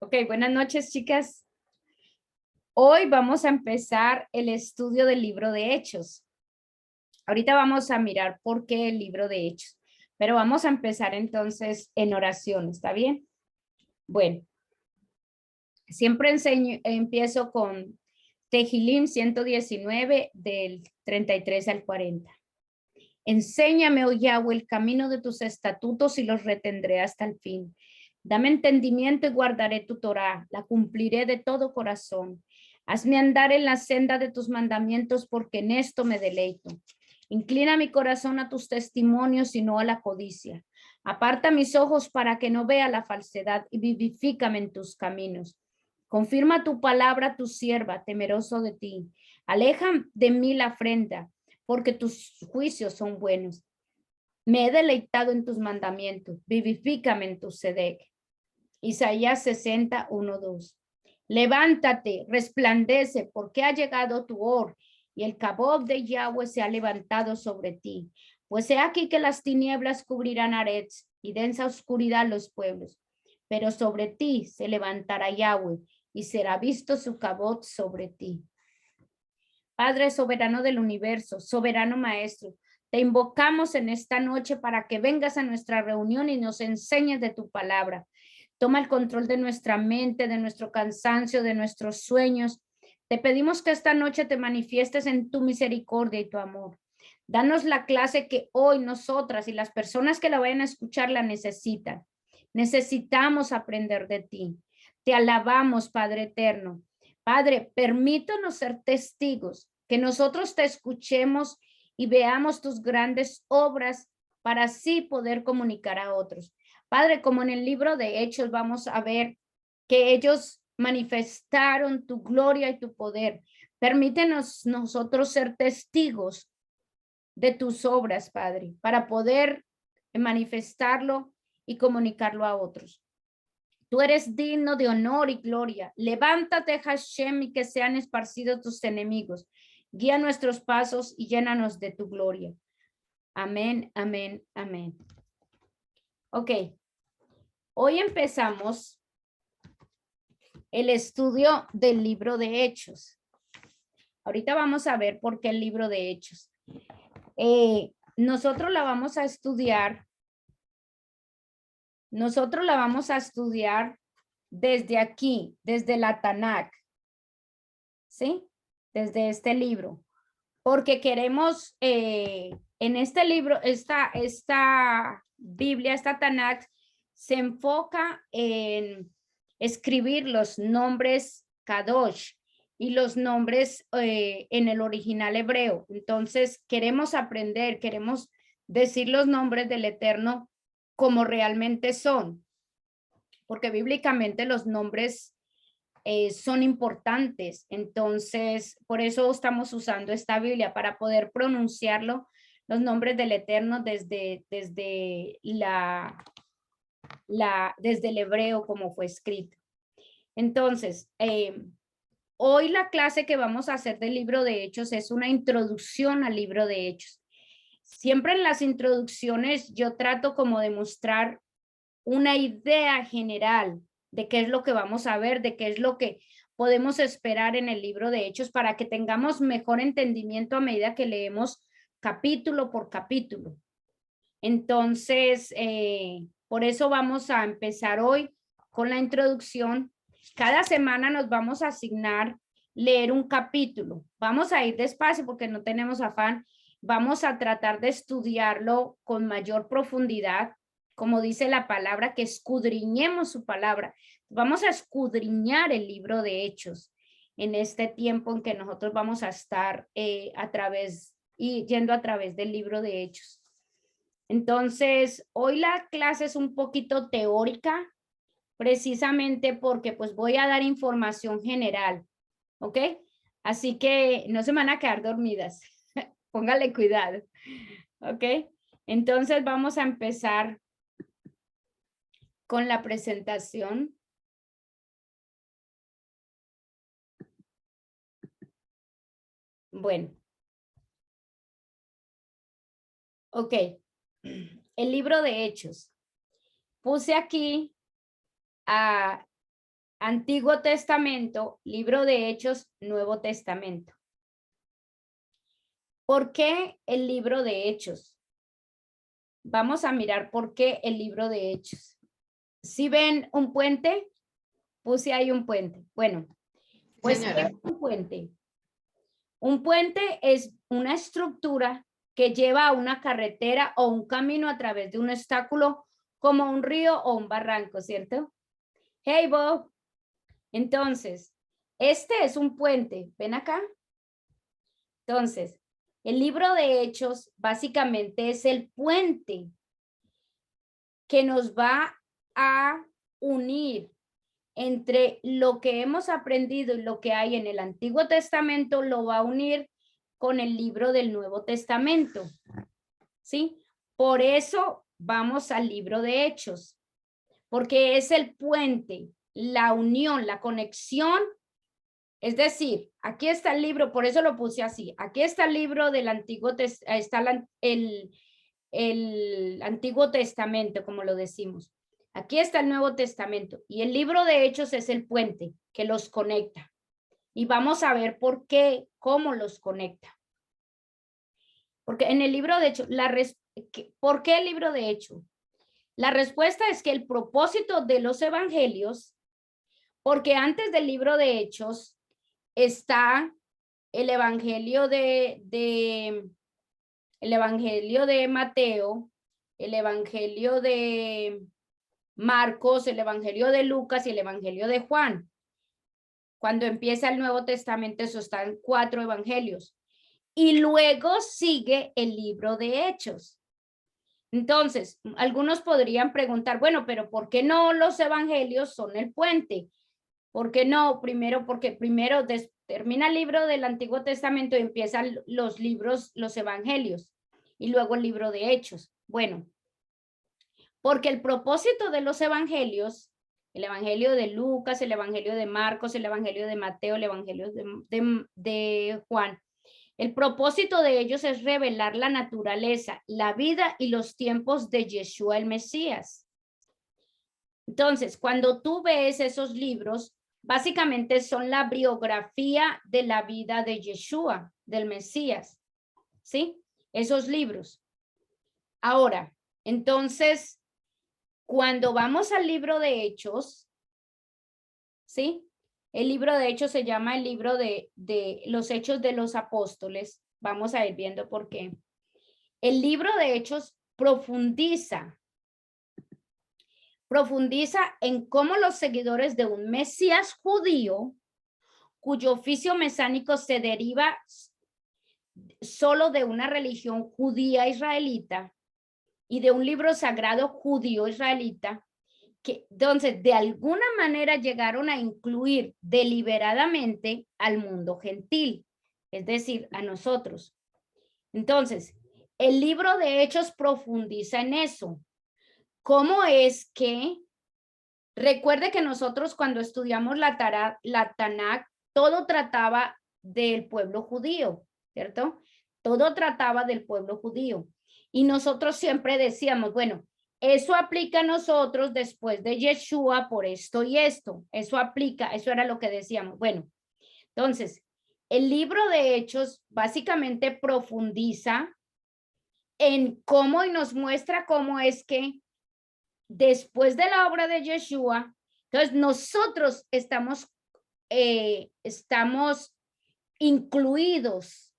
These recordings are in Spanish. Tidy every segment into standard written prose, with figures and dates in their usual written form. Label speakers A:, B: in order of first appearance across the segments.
A: Ok, buenas noches, chicas. Hoy vamos a empezar el estudio del libro de Hechos. Ahorita vamos a mirar por qué el libro de Hechos, pero vamos a empezar entonces en oración, ¿está bien? Bueno, siempre empiezo con Tehilim 119 del 33 al 40. Enséñame, oh Yahweh, el camino de tus estatutos y los retendré hasta el fin. Dame entendimiento y guardaré tu Torá, la cumpliré de todo corazón. Hazme andar en la senda de tus mandamientos, porque en esto me deleito. Inclina mi corazón a tus testimonios y no a la codicia. Aparta mis ojos para que no vea la falsedad y vivifícame en tus caminos. Confirma tu palabra, tu sierva, temeroso de ti. Aleja de mí la afrenta, porque tus juicios son buenos. Me he deleitado en tus mandamientos, vivifícame en tu sedec. Isaías 60:1-2. Levántate, resplandece, porque ha llegado tu hora, y el cabob de Yahweh se ha levantado sobre ti. Pues he aquí que las tinieblas cubrirán Aretz, y densa oscuridad los pueblos. Pero sobre ti se levantará Yahweh, y será visto su cabob sobre ti. Padre soberano del universo, soberano maestro, te invocamos en esta noche para que vengas a nuestra reunión y nos enseñes de tu palabra. Toma el control de nuestra mente, de nuestro cansancio, de nuestros sueños. Te pedimos que esta noche te manifiestes en tu misericordia y tu amor. Danos la clase que hoy nosotras y las personas que la vayan a escuchar la necesitan. Necesitamos aprender de ti. Te alabamos, Padre eterno. Padre, permítanos ser testigos, que nosotros te escuchemos y veamos tus grandes obras para así poder comunicar a otros. Padre, como en el libro de Hechos vamos a ver que ellos manifestaron tu gloria y tu poder. Permítenos nosotros ser testigos de tus obras, Padre, para poder manifestarlo y comunicarlo a otros. Tú eres digno de honor y gloria. Levántate, Hashem, y que sean esparcidos tus enemigos. Guía nuestros pasos y llénanos de tu gloria. Amén, amén, amén. Ok, hoy empezamos el estudio del libro de Hechos. Ahorita vamos a ver por qué el libro de Hechos. Nosotros la vamos a estudiar desde aquí, desde la Tanakh, ¿sí? Desde este libro, porque queremos, en este libro, esta Biblia, esta Tanakh, se enfoca en escribir los nombres Kadosh y los nombres en el original hebreo. Entonces, queremos aprender, queremos decir los nombres del Eterno como realmente son, porque bíblicamente los nombres son importantes. Entonces, por eso estamos usando esta Biblia para poder pronunciarlo, los nombres del Eterno desde el hebreo como fue escrito. Entonces, hoy la clase que vamos a hacer del libro de Hechos es una introducción al libro de Hechos. Siempre en las introducciones yo trato como de mostrar una idea general de qué es lo que vamos a ver, de qué es lo que podemos esperar en el libro de Hechos para que tengamos mejor entendimiento a medida que leemos capítulo por capítulo. Entonces, por eso vamos a empezar hoy con la introducción. Cada semana nos vamos a asignar leer un capítulo. Vamos a ir despacio porque no tenemos afán. Vamos a tratar de estudiarlo con mayor profundidad, como dice la palabra, que escudriñemos su palabra. Vamos a escudriñar el libro de Hechos en este tiempo en que nosotros vamos a estar yendo a través del libro de Hechos. Entonces, hoy la clase es un poquito teórica, precisamente porque pues voy a dar información general, ¿ok? Así que no se van a quedar dormidas, póngale cuidado, ¿ok? Entonces vamos a empezar con la presentación. Bueno, ok, el libro de Hechos. Puse aquí a Antiguo Testamento, libro de Hechos, Nuevo Testamento. ¿Por qué el libro de Hechos? Vamos a mirar por qué el libro de Hechos. ¿Sí ven un puente? Puse ahí un puente. Bueno, pues ¿qué es un puente? Un puente es una estructura que lleva a una carretera o un camino a través de un obstáculo como un río o un barranco, ¿cierto? Hey, Bob. Entonces, este es un puente. ¿Ven acá? Entonces, el libro de Hechos básicamente es el puente que nos va a unir entre lo que hemos aprendido y lo que hay en el Antiguo Testamento, lo va a unir con el libro del Nuevo Testamento. ¿Sí? Por eso vamos al libro de Hechos, porque es el puente, la unión, la conexión. Es decir, aquí está el libro, por eso lo puse así. Aquí está el libro del Antiguo Testamento, está el Antiguo Testamento, como lo decimos. Aquí está el Nuevo Testamento y el libro de Hechos es el puente que los conecta. Y vamos a ver por qué, cómo los conecta. Porque en el libro de Hechos, ¿por qué el libro de Hechos? La respuesta es que el propósito de los evangelios, porque antes del libro de Hechos está el evangelio el evangelio de Mateo, el evangelio de Marcos, el evangelio de Lucas y el evangelio de Juan. Cuando empieza el Nuevo Testamento, eso están 4 evangelios. Y luego sigue el libro de Hechos. Entonces, algunos podrían preguntar, bueno, pero ¿por qué no los evangelios son el puente? ¿Por qué no? Primero, porque primero termina el libro del Antiguo Testamento y empiezan los libros, los evangelios, y luego el libro de Hechos. Bueno, porque el propósito de los evangelios, el evangelio de Lucas, el evangelio de Marcos, el evangelio de Mateo, el evangelio de Juan, el propósito de ellos es revelar la naturaleza, la vida y los tiempos de Yeshua el Mesías. Entonces, cuando tú ves esos libros, básicamente son la biografía de la vida de Yeshua, del Mesías, ¿sí? Esos libros. Ahora, entonces, cuando vamos al libro de Hechos, ¿sí? El libro de Hechos se llama el libro de los Hechos de los Apóstoles. Vamos a ir viendo por qué. El libro de Hechos profundiza en cómo los seguidores de un Mesías judío, cuyo oficio mesánico se deriva solo de una religión judía israelita y de un libro sagrado judío israelita, que entonces de alguna manera llegaron a incluir deliberadamente al mundo gentil, es decir, a nosotros. Entonces, el libro de Hechos profundiza en eso. ¿Cómo es que? Recuerde que nosotros cuando estudiamos la Tanakh, todo trataba del pueblo judío, ¿cierto? Todo trataba del pueblo judío. Y nosotros siempre decíamos, bueno, eso aplica a nosotros después de Yeshua por esto y esto. Eso aplica, eso era lo que decíamos. Bueno, entonces, el libro de Hechos básicamente profundiza en cómo y nos muestra cómo es que después de la obra de Yeshua, entonces nosotros estamos incluidos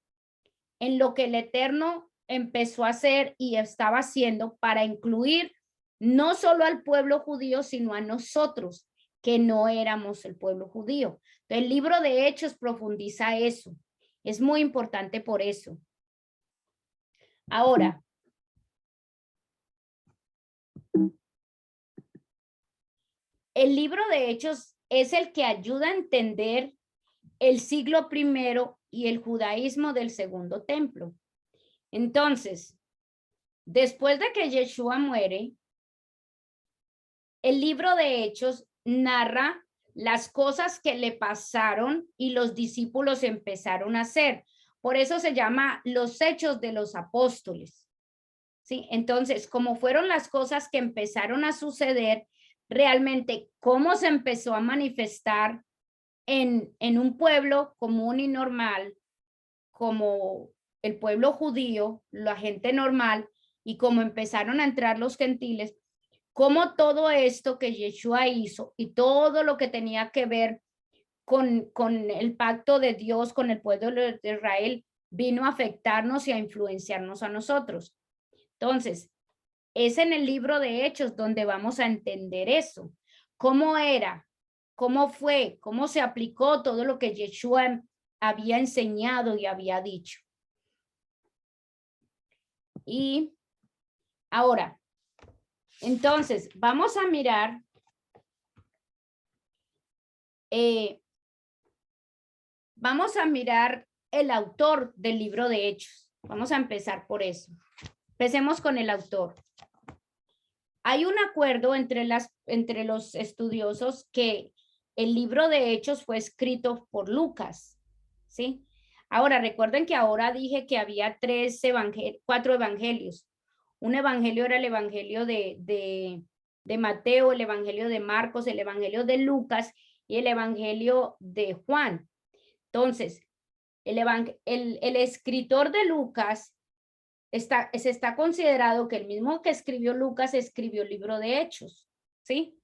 A: en lo que el Eterno empezó a hacer y estaba haciendo para incluir no solo al pueblo judío, sino a nosotros, que no éramos el pueblo judío. Entonces, el libro de Hechos profundiza eso. Es muy importante por eso. Ahora, el libro de Hechos es el que ayuda a entender el siglo primero y el judaísmo del segundo templo. Entonces, después de que Yeshua muere, el libro de Hechos narra las cosas que le pasaron y los discípulos empezaron a hacer. Por eso se llama los Hechos de los Apóstoles. ¿Sí? Entonces, como fueron las cosas que empezaron a suceder, realmente cómo se empezó a manifestar en un pueblo común y normal, como el pueblo judío, la gente normal, y cómo empezaron a entrar los gentiles, cómo todo esto que Yeshua hizo y todo lo que tenía que ver con el pacto de Dios, con el pueblo de Israel, vino a afectarnos y a influenciarnos a nosotros. Entonces, es en el libro de Hechos donde vamos a entender eso. ¿Cómo era? ¿Cómo fue? ¿Cómo se aplicó todo lo que Yeshua había enseñado y había dicho? Y ahora, entonces, vamos a mirar el autor del libro de Hechos. Vamos a empezar por eso. Empecemos con el autor. Hay un acuerdo entre los estudiosos que el libro de Hechos fue escrito por Lucas, ¿sí? Ahora, recuerden que ahora dije que había 4 evangelios. Un evangelio era el evangelio de Mateo, el evangelio de Marcos, el evangelio de Lucas y el evangelio de Juan. Entonces, el escritor de Lucas se está considerado que el mismo que escribió Lucas escribió el libro de Hechos, ¿sí?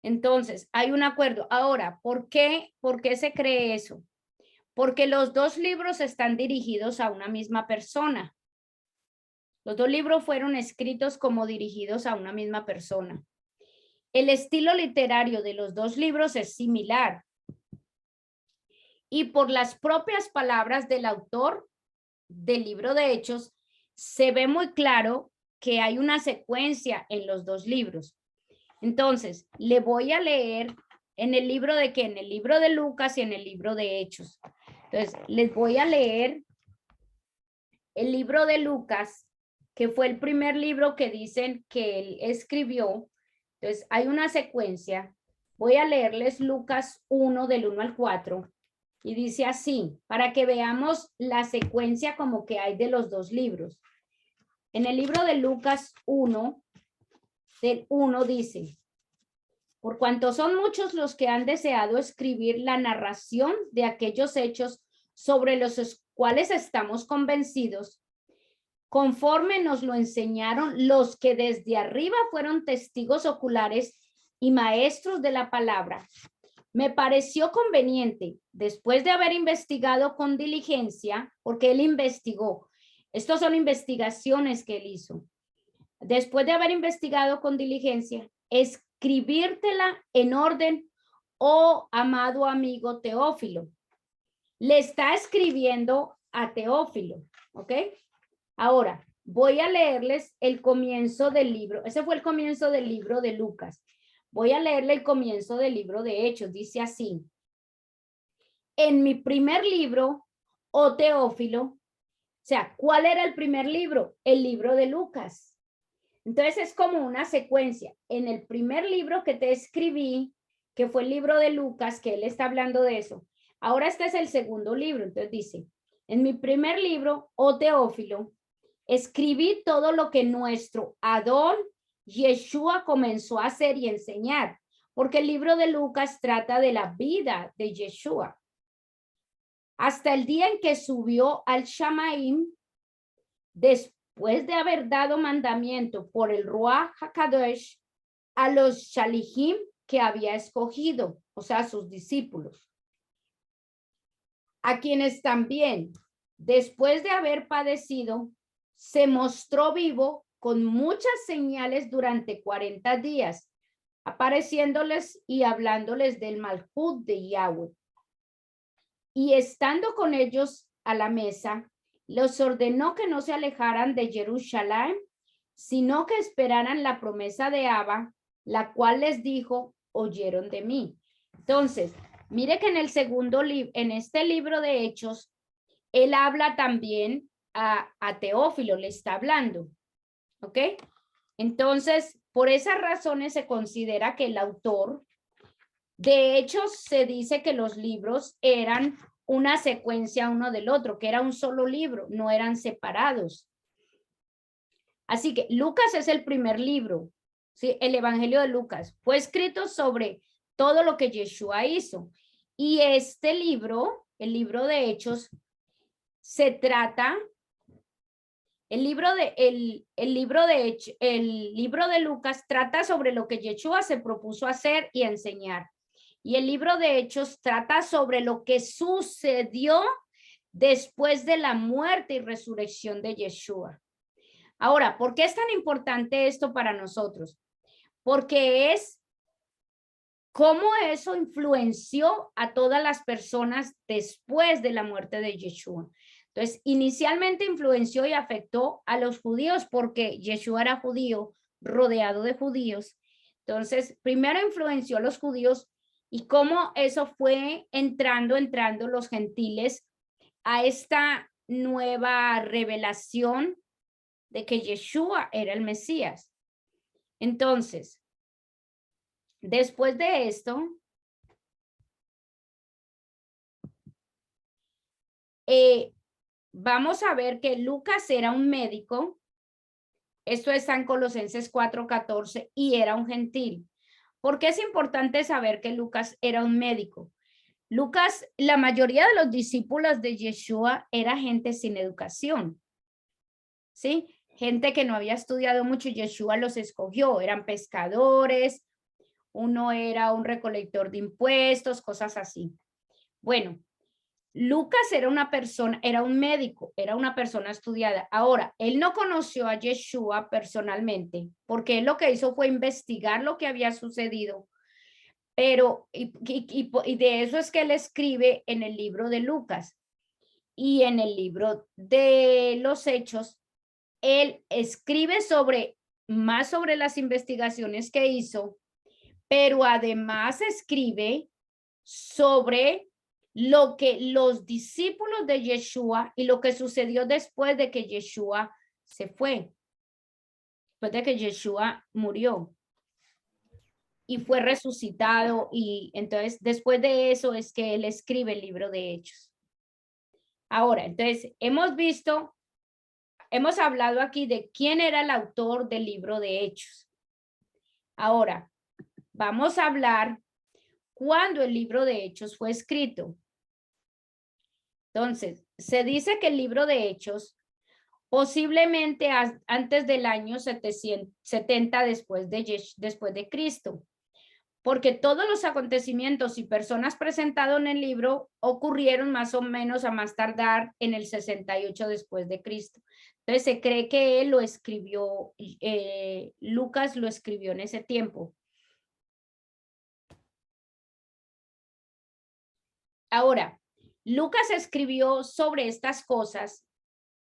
A: Entonces, hay un acuerdo. Ahora, ¿por qué se cree eso? Porque los dos libros están dirigidos a una misma persona. Los dos libros fueron escritos como dirigidos a una misma persona. El estilo literario de los dos libros es similar. Y por las propias palabras del autor del libro de Hechos, se ve muy claro que hay una secuencia en los dos libros. Entonces, le voy a leer en el libro de ¿qué? En el libro de Lucas y en el libro de Hechos. Entonces, les voy a leer el libro de Lucas, que fue el primer libro que dicen que él escribió. Entonces, hay una secuencia. Voy a leerles Lucas 1 del 1 al 4 y dice así, para que veamos la secuencia como que hay de los dos libros. En el libro de Lucas 1, del 1 dice, por cuanto son muchos los que han deseado escribir la narración de aquellos hechos sobre los cuales estamos convencidos, conforme nos lo enseñaron los que desde arriba fueron testigos oculares y maestros de la palabra, me pareció conveniente, después de haber investigado con diligencia, porque él investigó, estos son investigaciones que él hizo, después de haber investigado con diligencia, escribírtela en orden, oh amado amigo Teófilo. Le está escribiendo a Teófilo, ¿ok? Ahora, voy a leerles el comienzo del libro. Ese fue el comienzo del libro de Lucas. Voy a leerle el comienzo del libro de Hechos. Dice así. En mi primer libro, oh Teófilo, o sea, ¿cuál era el primer libro? El libro de Lucas. Entonces es como una secuencia. En el primer libro que te escribí, que fue el libro de Lucas, que él está hablando de eso. Ahora este es el segundo libro. Entonces dice, en mi primer libro, oh Teófilo, escribí todo lo que nuestro Adón Yeshua comenzó a hacer y enseñar, porque el libro de Lucas trata de la vida de Yeshua. Hasta el día en que subió al Shamaim, después de haber dado mandamiento por el Ruach HaKadosh a los Shalihim que había escogido, o sea, sus discípulos, a quienes también, después de haber padecido, se mostró vivo con muchas señales durante 40 días, apareciéndoles y hablándoles del Malhut de Yahweh. Y estando con ellos a la mesa, los ordenó que no se alejaran de Jerusalén, sino que esperaran la promesa de Abba, la cual les dijo, oyeron de mí. Entonces, mire que en el segundo libro, en este libro de Hechos, él habla también a Teófilo, le está hablando, ¿ok? Entonces, por esas razones se considera que el autor, de hecho, se dice que los libros eran una secuencia uno del otro, que era un solo libro, no eran separados. Así que Lucas es el primer libro, ¿sí? El Evangelio de Lucas fue escrito sobre todo lo que Yeshua hizo. Y este libro, el libro de Hechos, se trata, el libro de Lucas trata sobre lo que Yeshua se propuso hacer y enseñar. Y el libro de Hechos trata sobre lo que sucedió después de la muerte y resurrección de Yeshua. Ahora, ¿por qué es tan importante esto para nosotros? Porque es cómo eso influenció a todas las personas después de la muerte de Yeshua. Entonces, inicialmente influenció y afectó a los judíos porque Yeshua era judío, rodeado de judíos. Entonces, primero influenció a los judíos y cómo eso fue entrando los gentiles a esta nueva revelación de que Yeshua era el Mesías. Entonces, después de esto, vamos a ver que Lucas era un médico. Esto está en Colosenses 4:14 y era un gentil. ¿Por qué es importante saber que Lucas era un médico? Lucas, la mayoría de los discípulos de Yeshua era gente sin educación, ¿sí? Gente que no había estudiado mucho, Yeshua los escogió, eran pescadores, uno era un recolector de impuestos, cosas así. Bueno, Lucas era una persona, era un médico, era una persona estudiada. Ahora, él no conoció a Yeshua personalmente, porque él lo que hizo fue investigar lo que había sucedido, pero, y de eso es que él escribe en el libro de Lucas y en el libro de los Hechos, él escribe más sobre las investigaciones que hizo, pero además escribe sobre lo que los discípulos de Yeshua y lo que sucedió después de que Yeshua se fue, después de que Yeshua murió y fue resucitado, y entonces después de eso es que él escribe el libro de Hechos. Ahora, entonces hemos hablado aquí de quién era el autor del libro de Hechos. Ahora, vamos a hablar cuándo el libro de Hechos fue escrito. Entonces, se dice que el libro de Hechos posiblemente antes del año 770 después de Cristo, porque todos los acontecimientos y personas presentados en el libro ocurrieron más o menos a más tardar en el 68 después de Cristo. Entonces se cree que él lo escribió, Lucas lo escribió en ese tiempo. Ahora, Lucas escribió sobre estas cosas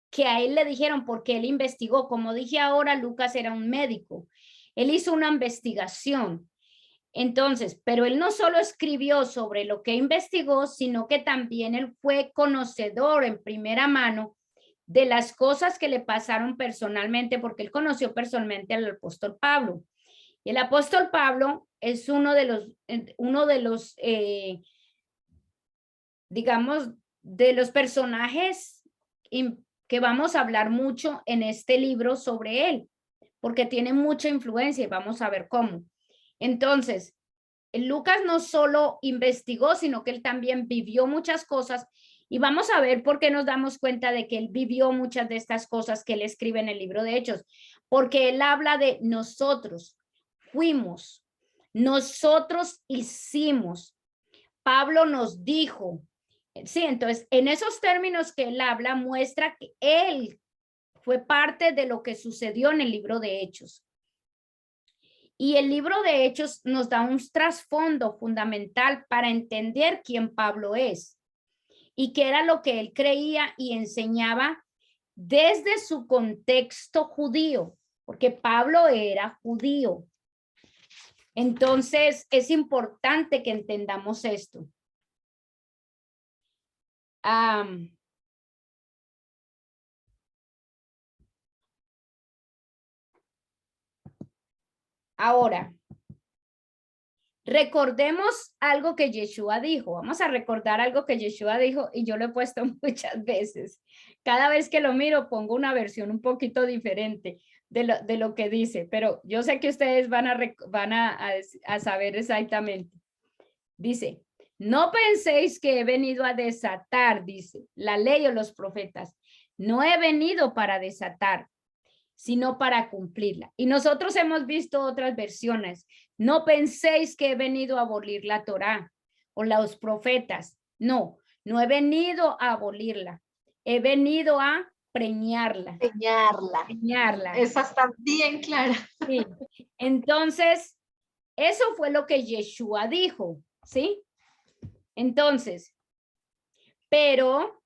A: que a él le dijeron porque él investigó. Como dije ahora, Lucas era un médico. Él hizo una investigación. Entonces, pero él no solo escribió sobre lo que investigó, sino que también él fue conocedor en primera mano de las cosas que le pasaron personalmente, porque él conoció personalmente al apóstol Pablo. Y el apóstol Pablo es uno de los digamos, de los personajes que vamos a hablar mucho en este libro sobre él, porque tiene mucha influencia y vamos a ver cómo. Entonces, Lucas no solo investigó, sino que él también vivió muchas cosas, y vamos a ver por qué nos damos cuenta de que él vivió muchas de estas cosas que él escribe en el libro de Hechos, porque él habla de nosotros, fuimos, nosotros hicimos, Pablo nos dijo. Sí, entonces en esos términos que él habla muestra que él fue parte de lo que sucedió en el libro de Hechos. Y el libro de Hechos nos da un trasfondo fundamental para entender quién Pablo es y qué era lo que él creía y enseñaba desde su contexto judío, porque Pablo era judío. Entonces es importante que entendamos esto. Ahora, recordemos algo que Yeshua dijo. Vamos a recordar algo que Yeshua dijo y yo lo he puesto muchas veces. Cada vez que lo miro pongo una versión un poquito diferente, de lo que dice, pero yo sé que ustedes van a saber exactamente. Dice, no penséis que he venido a desatar, dice, la ley o los profetas. No he venido para desatar, sino para cumplirla. Y nosotros hemos visto otras versiones. No penséis que he venido a abolir la Torá o los profetas. No, no he venido a abolirla. He venido a preñarla.
B: Preñarla.
A: Preñarla.
B: Esa está bien clara.
A: Sí. Entonces, eso fue lo que Yeshua dijo, ¿sí? Entonces, pero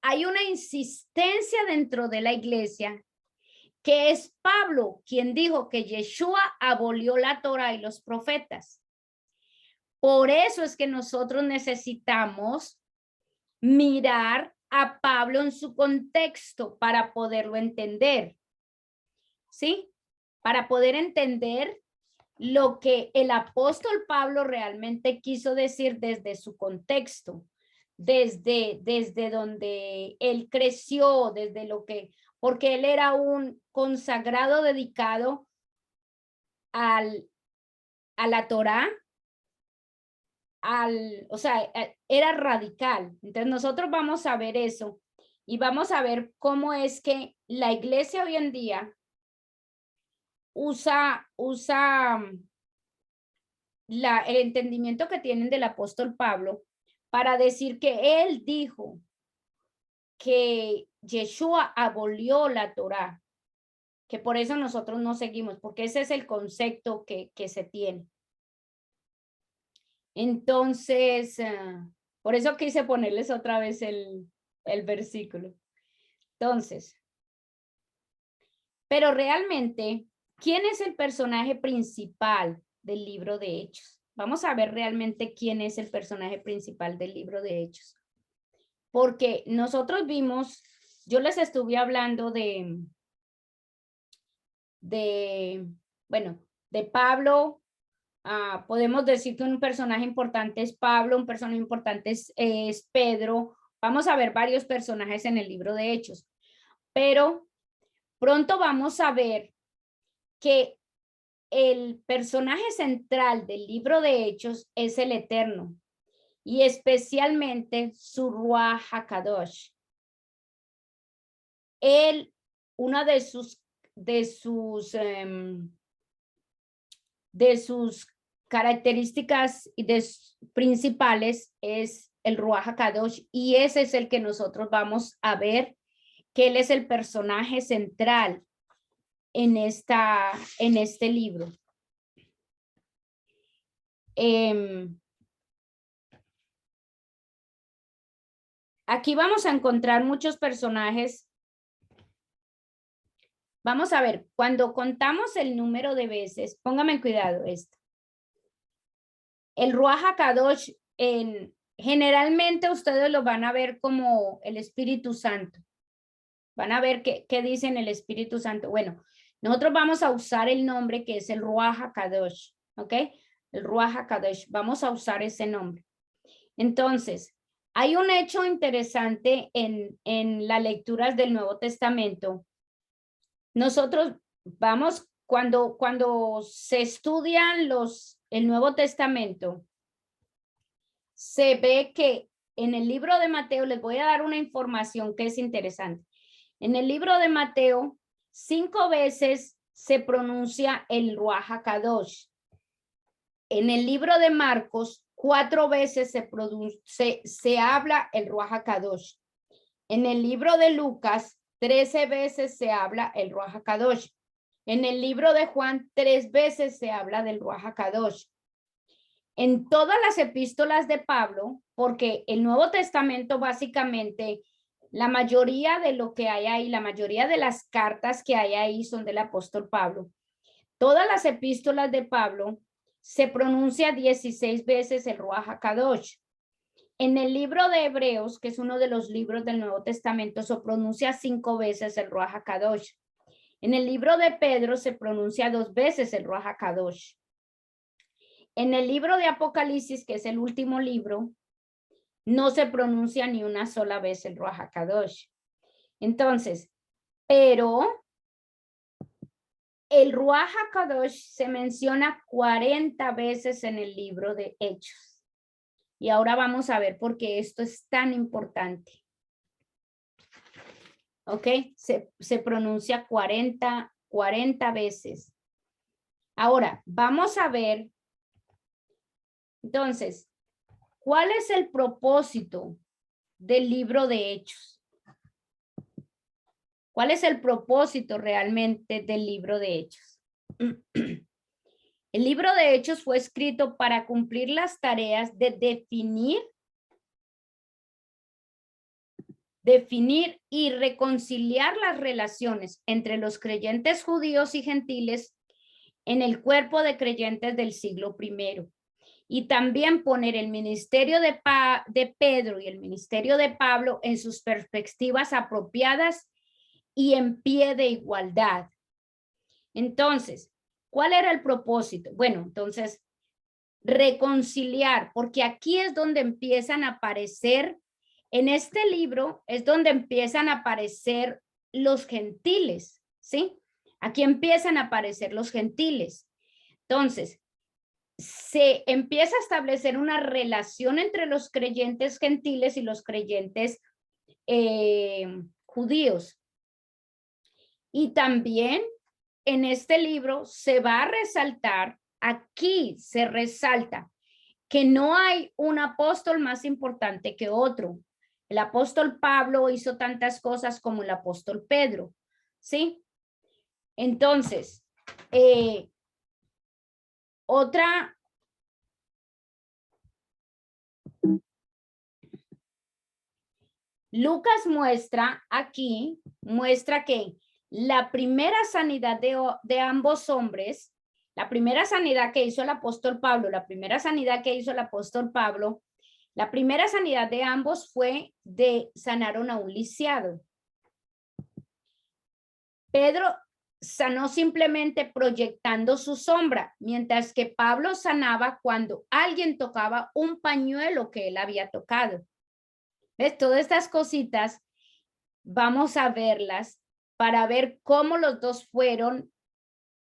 A: hay una insistencia dentro de la iglesia que es Pablo quien dijo que Yeshua abolió la Torá y los profetas. Por eso es que nosotros necesitamos mirar a Pablo en su contexto para poderlo entender, ¿sí? Para poder entender lo que el apóstol Pablo realmente quiso decir desde su contexto, desde donde él creció, desde lo que, porque él era un consagrado dedicado a la Torá, o sea, era radical. Entonces nosotros vamos a ver eso y vamos a ver cómo es que la iglesia hoy en día usa el entendimiento que tienen del apóstol Pablo para decir que él dijo que Yeshua abolió la Torá, que por eso nosotros no seguimos, porque ese es el concepto que se tiene. Entonces, por eso quise ponerles otra vez el versículo. Entonces, pero realmente, ¿quién es el personaje principal del libro de Hechos? Vamos a ver realmente quién es el personaje principal del libro de Hechos. Porque nosotros vimos, yo les estuve hablando de Pablo. Podemos decir que un personaje importante es Pablo, un personaje importante es Pedro. Vamos a ver varios personajes en el libro de Hechos. Pero pronto vamos a ver que el personaje central del libro de Hechos es el Eterno y especialmente su Ruach HaKadosh. Él, una de sus características principales es el Ruach HaKadosh y ese es el que nosotros vamos a ver que él es el personaje central en este libro. Aquí vamos a encontrar muchos personajes. Vamos a ver, cuando contamos el número de veces, póngame cuidado esto. El Ruach HaKadosh, generalmente ustedes lo van a ver como el Espíritu Santo. Van a ver qué dicen el Espíritu Santo. Bueno, nosotros vamos a usar el nombre que es el Ruach HaKadosh, ¿ok? El Ruach HaKadosh, vamos a usar ese nombre. Entonces, hay un hecho interesante en las lecturas del Nuevo Testamento. Nosotros vamos, cuando se estudian el Nuevo Testamento, se ve que en el libro de Mateo, les voy a dar una información que es interesante. En el libro de Mateo, 5 veces se pronuncia el Ruach HaKadosh. En el libro de Marcos, 4 veces se habla el Ruach HaKadosh. En el libro de Lucas, 13 veces se habla el Ruach HaKadosh. En el libro de Juan, 3 veces se habla del Ruach HaKadosh. En todas las epístolas de Pablo, porque el Nuevo Testamento básicamente, la mayoría de lo que hay ahí, la mayoría de las cartas que hay ahí son del apóstol Pablo. Todas las epístolas de Pablo se pronuncia 16 veces el Ruach HaKadosh. En el libro de Hebreos, que es uno de los libros del Nuevo Testamento, se pronuncia 5 veces el Ruach HaKadosh. En el libro de Pedro se pronuncia 2 veces el Ruach HaKadosh. En el libro de Apocalipsis, que es el último libro, no se pronuncia ni una sola vez el Ruach HaKadosh. Entonces, pero el Ruach HaKadosh se menciona 40 veces en el libro de Hechos. Y ahora vamos a ver por qué esto es tan importante. ¿Ok? Se pronuncia 40 veces. Ahora, vamos a ver, entonces, ¿cuál es el propósito del libro de Hechos? ¿Cuál es el propósito realmente del libro de Hechos? El libro de Hechos fue escrito para cumplir las tareas de definir y reconciliar las relaciones entre los creyentes judíos y gentiles en el cuerpo de creyentes del siglo I. Y también poner el ministerio de Pedro y el ministerio de Pablo en sus perspectivas apropiadas y en pie de igualdad. Entonces, ¿cuál era el propósito? Bueno, entonces, reconciliar, porque aquí es donde empiezan a aparecer, en este libro es donde empiezan a aparecer los gentiles, ¿sí? Aquí empiezan a aparecer los gentiles. Entonces, se empieza a establecer una relación entre los creyentes gentiles y los creyentes judíos. Y también en este libro se va a resaltar, aquí se resalta que no hay un apóstol más importante que otro. El apóstol Pablo hizo tantas cosas como el apóstol Pedro, ¿sí? Entonces, Lucas muestra que la primera sanidad de ambos hombres, la primera sanidad que hizo el apóstol Pablo, la primera sanidad de ambos fue de sanaron a un lisiado. Pedro sanó simplemente proyectando su sombra, mientras que Pablo sanaba cuando alguien tocaba un pañuelo que él había tocado. ¿Ves? Todas estas cositas vamos a verlas para ver cómo los dos fueron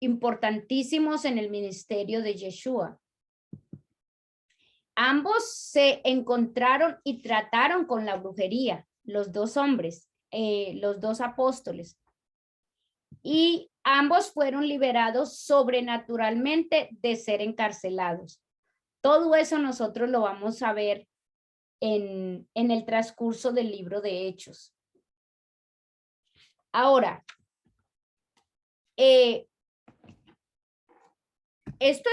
A: importantísimos en el ministerio de Yeshua. Ambos se encontraron y trataron con la brujería, los dos hombres, los dos apóstoles. Y ambos fueron liberados sobrenaturalmente de ser encarcelados. Todo eso nosotros lo vamos a ver en el transcurso del libro de Hechos. Ahora, esto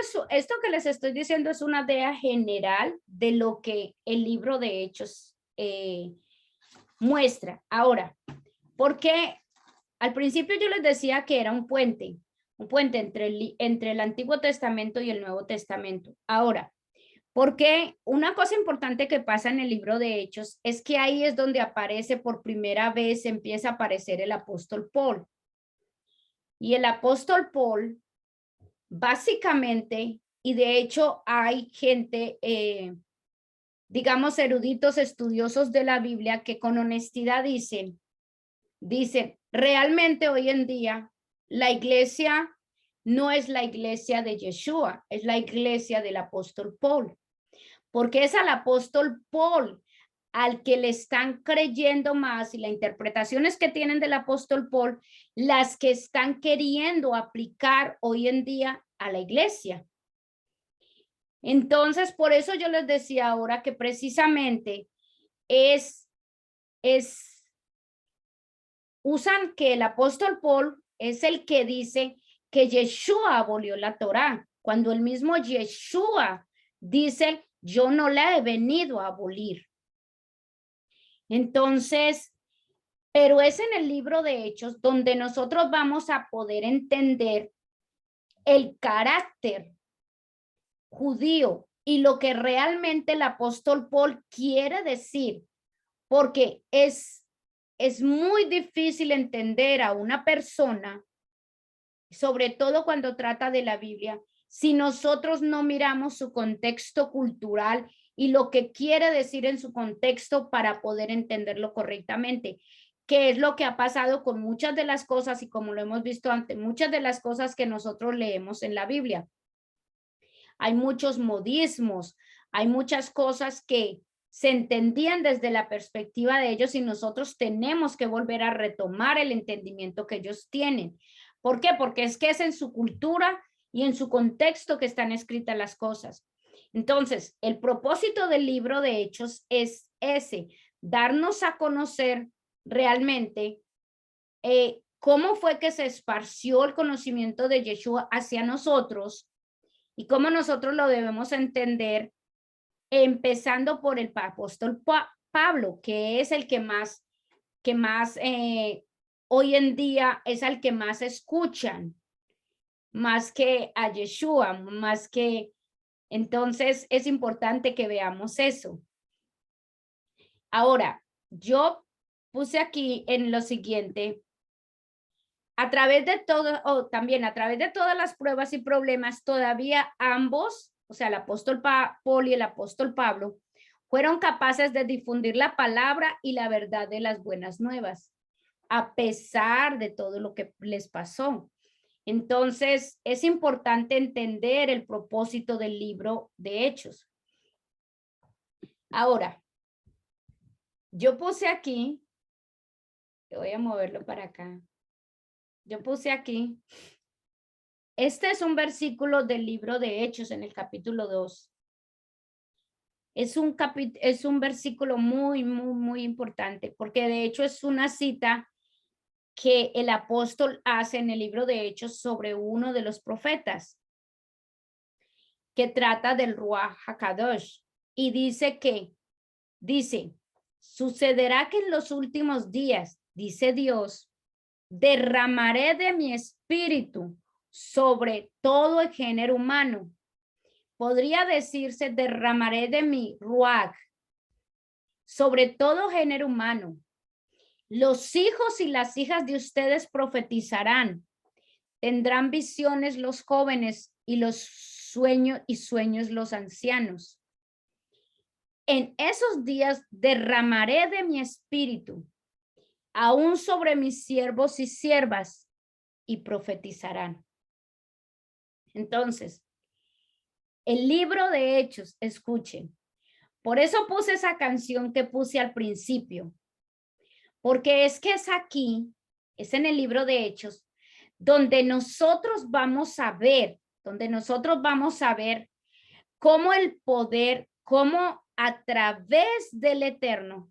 A: que les estoy diciendo es una idea general de lo que el libro de Hechos muestra. Ahora, porque al principio yo les decía que era un puente entre el Antiguo Testamento y el Nuevo Testamento. Ahora, porque una cosa importante que pasa en el libro de Hechos es que ahí es donde aparece por primera vez, empieza a aparecer el apóstol Paul. Y el apóstol Paul, básicamente, y de hecho hay gente, digamos, eruditos estudiosos de la Biblia que con honestidad dicen, realmente hoy en día la iglesia no es la iglesia de Yeshua, es la iglesia del apóstol Paul. Porque es al apóstol Paul al que le están creyendo más y las interpretaciones que tienen del apóstol Paul, las que están queriendo aplicar hoy en día a la iglesia. Entonces, por eso yo les decía ahora que precisamente usan que el apóstol Paul es el que dice que Yeshua abolió la Torá, cuando el mismo Yeshua dice, yo no la he venido a abolir. Entonces, pero es en el libro de Hechos donde nosotros vamos a poder entender el carácter judío y lo que realmente el apóstol Paul quiere decir, porque es muy difícil entender a una persona, sobre todo cuando trata de la Biblia, si nosotros no miramos su contexto cultural y lo que quiere decir en su contexto para poder entenderlo correctamente. que es lo que ha pasado con muchas de las cosas y como lo hemos visto antes, muchas de las cosas que nosotros leemos en la Biblia. Hay muchos modismos, hay muchas cosas que se entendían desde la perspectiva de ellos y nosotros tenemos que volver a retomar el entendimiento que ellos tienen. ¿Por qué? Porque es que es en su cultura y en su contexto que están escritas las cosas. Entonces, el propósito del libro de Hechos es ese, darnos a conocer realmente cómo fue que se esparció el conocimiento de Yeshua hacia nosotros y cómo nosotros lo debemos entender, empezando por el apóstol Pablo, que es el que más hoy en día es al que más escuchan, más que a Yeshua, más que, entonces es importante que veamos eso. Ahora, yo puse aquí en lo siguiente, a través de todo, o también a través de todas las pruebas y problemas, todavía ambos, o sea, el apóstol Paul y el apóstol Pablo, fueron capaces de difundir la palabra y la verdad de las buenas nuevas, a pesar de todo lo que les pasó. Entonces, es importante entender el propósito del libro de Hechos. Ahora, yo puse aquí, voy a moverlo para acá. Yo puse aquí, este es un versículo del libro de Hechos en el capítulo 2. Es un versículo muy importante, porque de hecho es una cita que el apóstol hace en el libro de Hechos sobre uno de los profetas, que trata del Ruach HaKadosh, y dice, sucederá que en los últimos días, dice Dios, derramaré de mi espíritu sobre todo el género humano. Podría decirse, derramaré de mi Ruach sobre todo género humano. Los hijos y las hijas de ustedes profetizarán. Tendrán visiones los jóvenes y sueños los ancianos. En esos días derramaré de mi espíritu, aún sobre mis siervos y siervas, y profetizarán. Entonces, el libro de Hechos, escuchen. Por eso puse esa canción que puse al principio, porque es que es aquí, es en el libro de Hechos, donde nosotros vamos a ver cómo el poder, cómo a través del Eterno,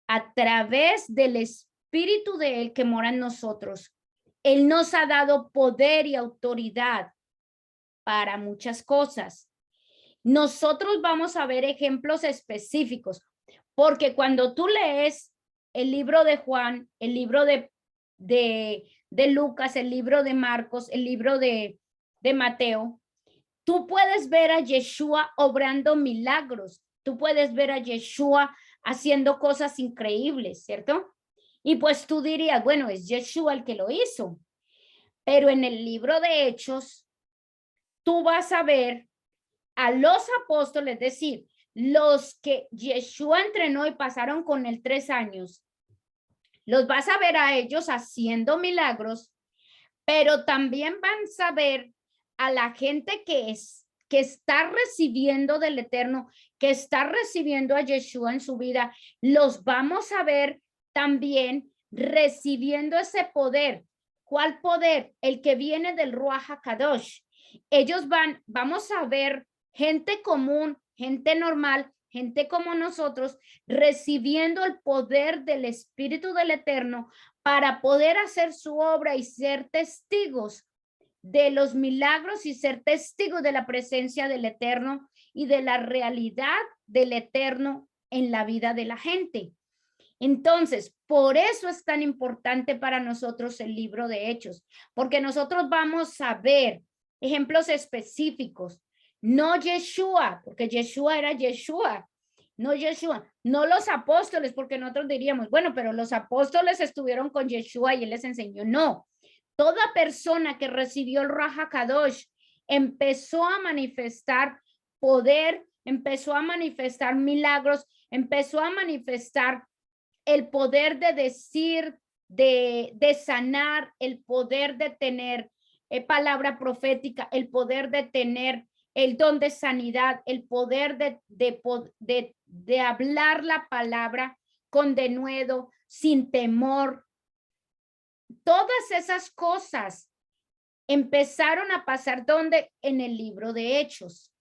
A: a través del Espíritu de Él que mora en nosotros, Él nos ha dado poder y autoridad para muchas cosas. Nosotros vamos a ver ejemplos específicos, porque cuando tú lees el libro de Juan, el libro de Lucas, el libro de Marcos, el libro de Mateo, tú puedes ver a Yeshua obrando milagros, tú puedes ver a Yeshua haciendo cosas increíbles, ¿cierto? Y pues tú dirías, bueno, es Yeshua el que lo hizo, pero en el libro de Hechos, tú vas a ver a los apóstoles, es decir, los que Yeshua entrenó y pasaron con él 3 años, los vas a ver a ellos haciendo milagros, pero también vas a ver a la gente que está recibiendo del Eterno, que está recibiendo a Yeshua en su vida, los vamos a ver también recibiendo ese poder. ¿Cuál poder? El que viene del Ruach HaKadosh. Ellos vamos a ver gente común, gente normal, gente como nosotros, recibiendo el poder del Espíritu del Eterno para poder hacer su obra y ser testigos de los milagros y ser testigos de la presencia del Eterno y de la realidad del Eterno en la vida de la gente. Entonces, por eso es tan importante para nosotros el libro de Hechos, porque nosotros vamos a ver ejemplos específicos, no Yeshua, porque Yeshua era Yeshua, no Yeshua, no los apóstoles, porque nosotros diríamos, bueno, pero los apóstoles estuvieron con Yeshua y él les enseñó. No, toda persona que recibió el Ruach HaKadosh empezó a manifestar poder, empezó a manifestar milagros, empezó a manifestar el poder de decir, de sanar, el poder de tener palabra profética, el poder de tener el don de sanidad, el poder de hablar la palabra con denuedo, sin temor. Todas esas cosas empezaron a pasar ¿dónde? En el libro de Hechos.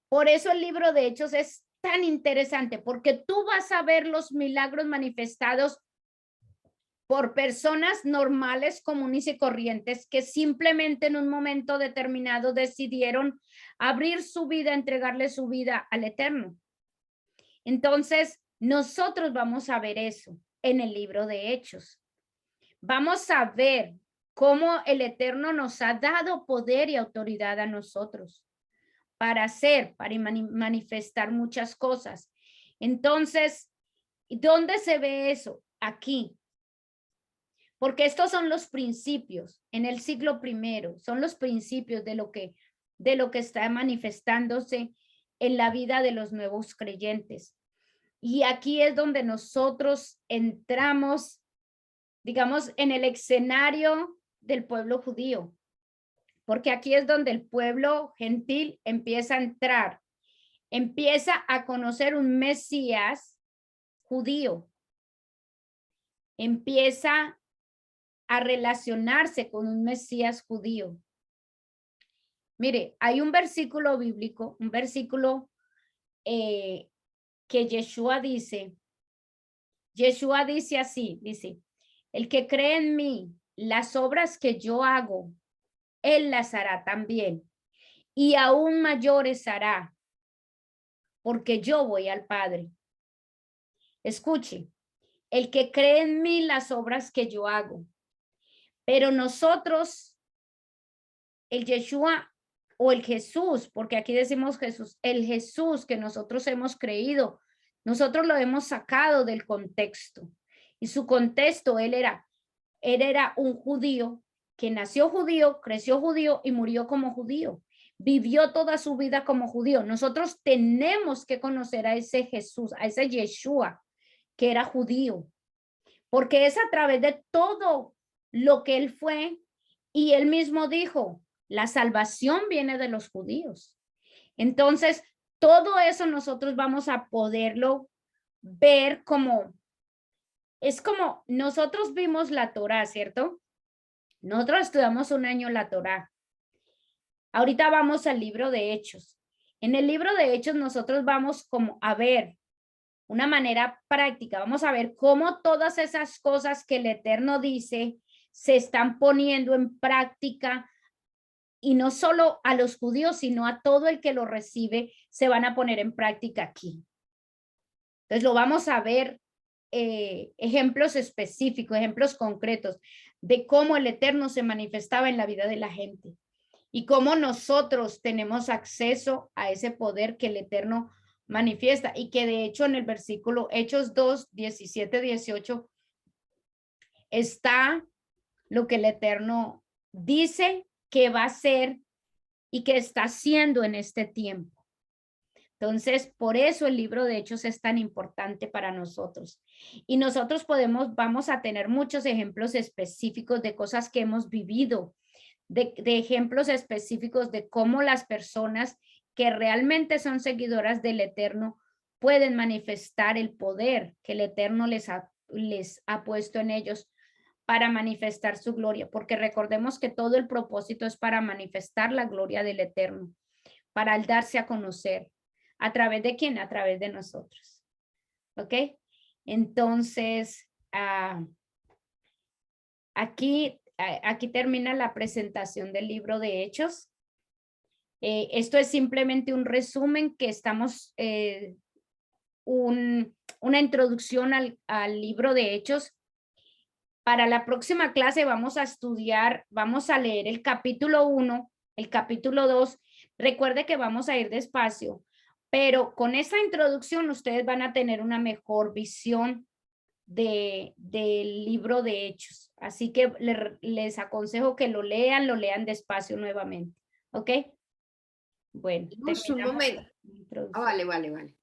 A: Por eso el libro de Hechos es tan interesante, porque tú vas a ver los milagros manifestados por personas normales, comunes y corrientes que simplemente en un momento determinado decidieron abrir su vida, entregarle su vida al Eterno. Entonces, nosotros vamos a ver eso en el libro de Hechos. Vamos a ver cómo el Eterno nos ha dado poder y autoridad a nosotros para hacer, para manifestar muchas cosas. Entonces, ¿dónde se ve eso? Aquí. Porque estos son los principios en el siglo I, son los principios de lo que está manifestándose en la vida de los nuevos creyentes. Y aquí es donde nosotros entramos, digamos, en el escenario del pueblo judío, porque aquí es donde el pueblo gentil empieza a entrar, empieza a conocer un Mesías judío, empieza a relacionarse con un Mesías judío. Mire, hay un versículo bíblico, un versículo que Yeshua dice así, dice, el que cree en mí, las obras que yo hago, él las hará también, y aún mayores hará, porque yo voy al Padre. Escuche, el que cree en mí, las obras que yo hago. Pero nosotros, el Yeshua o el Jesús, porque aquí decimos Jesús, el Jesús que nosotros hemos creído, nosotros lo hemos sacado del contexto. Y su contexto, él era un judío que nació judío, creció judío y murió como judío. Vivió toda su vida como judío. Nosotros tenemos que conocer a ese Jesús, a ese Yeshua que era judío, porque es a través de todo lo que él fue, y él mismo dijo, la salvación viene de los judíos. Entonces, todo eso nosotros vamos a poderlo ver como, es como nosotros vimos la Torá, ¿cierto? Nosotros estudiamos un año la Torá. Ahorita vamos al libro de Hechos. En el libro de Hechos nosotros vamos como a ver una manera práctica, vamos a ver cómo todas esas cosas que el Eterno dice se están poniendo en práctica, y no solo a los judíos, sino a todo el que lo recibe, se van a poner en práctica aquí. Entonces lo vamos a ver, ejemplos específicos, ejemplos concretos de cómo el Eterno se manifestaba en la vida de la gente y cómo nosotros tenemos acceso a ese poder que el Eterno manifiesta, y que de hecho en el versículo Hechos 2, 17, 18 está lo que el Eterno dice que va a hacer y que está haciendo en este tiempo. Entonces, por eso el libro de Hechos es tan importante para nosotros. Y nosotros vamos a tener muchos ejemplos específicos de cosas que hemos vivido, de ejemplos específicos de cómo las personas que realmente son seguidoras del Eterno pueden manifestar el poder que el Eterno les ha puesto en ellos para manifestar su gloria, porque recordemos que todo el propósito es para manifestar la gloria del Eterno, para el darse a conocer. ¿A través de quién? A través de nosotros. ¿Ok? Entonces, aquí termina la presentación del libro de Hechos. Esto es simplemente un resumen que estamos, una introducción al libro de Hechos. Para la próxima clase vamos a estudiar, vamos a leer el capítulo 1, el capítulo 2. Recuerde que vamos a ir despacio, pero con esta introducción ustedes van a tener una mejor visión del libro de Hechos. Así que les aconsejo que lo lean despacio nuevamente. ¿Ok? Bueno,
B: Un momento. Vale.